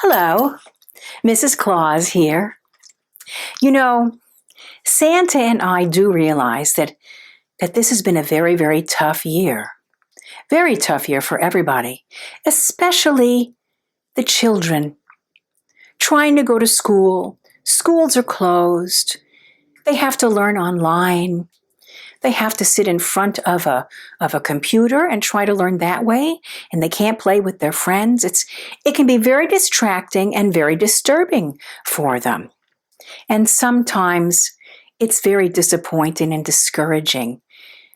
Hello, Mrs. Claus here. You know, Santa and I do realize that this has been a very, very tough year. Very tough year for everybody, especially the children. Trying to go to school, schools are closed, they have to learn online, they have to sit in front of a computer and try to learn that way, and they can't play with their friends. It can be very distracting and very disturbing for them. And sometimes it's very disappointing and discouraging.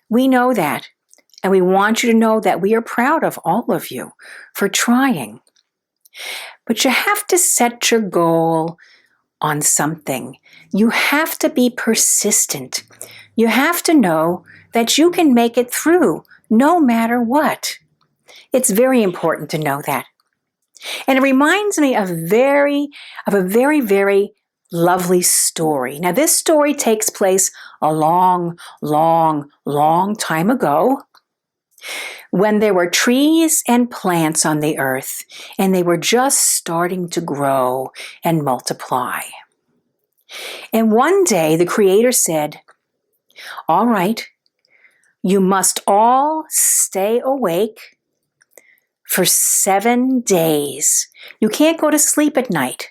We know that, and we want you to know that we are proud of all of you for trying. But you have to set your goal on something. You have to be persistent. You have to know that you can make it through no matter what. It's very important to know that. And it reminds me of a very, very lovely story. Now, this story takes place a long, long, long time ago when there were trees and plants on the earth, and they were just starting to grow and multiply. And one day the Creator said, "All right, you must all stay awake for 7 days. You can't go to sleep at night."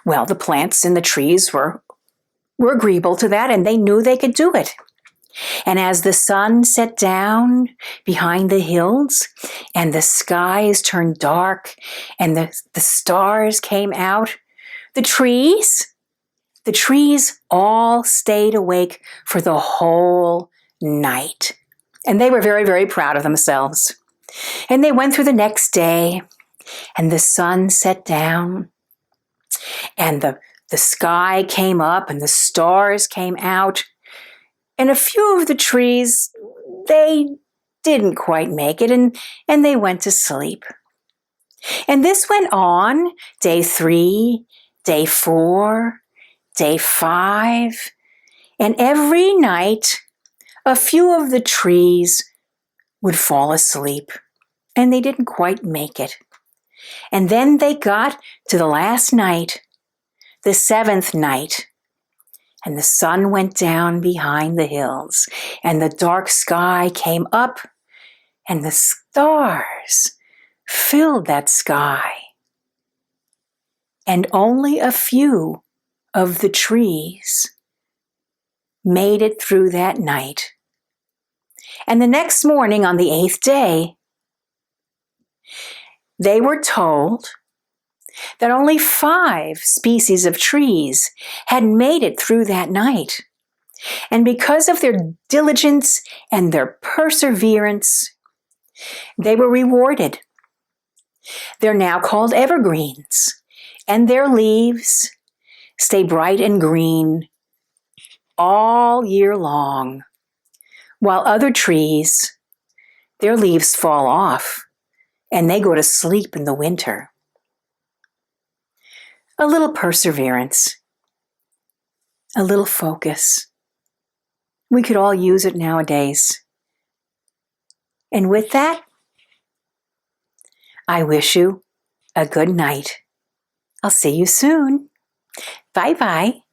Well, the plants and the trees were agreeable to that, and they knew they could do it. And as the sun set down behind the hills and the skies turned dark and the stars came out, the trees all stayed awake for the whole night. And they were very, very proud of themselves. And they went through the next day, and the sun set down, and the sky came up, and the stars came out. And a few of the trees, they didn't quite make it, and they went to sleep. And this went on day 3, day 4, day 5, and every night a few of the trees would fall asleep, and they didn't quite make it. And then they got to the last night, the 7th night, and the sun went down behind the hills, and the dark sky came up, and the stars filled that sky. And only a few of the trees made it through that night. And the next morning, on the 8th day, they were told that only 5 species of trees had made it through that night. And because of their diligence and their perseverance, they were rewarded. They're now called evergreens, and their leaves stay bright and green all year long, while other trees, their leaves fall off and they go to sleep in the winter. A little perseverance, a little focus. We could all use it nowadays. And with that, I wish you a good night. I'll see you soon. Bye-bye.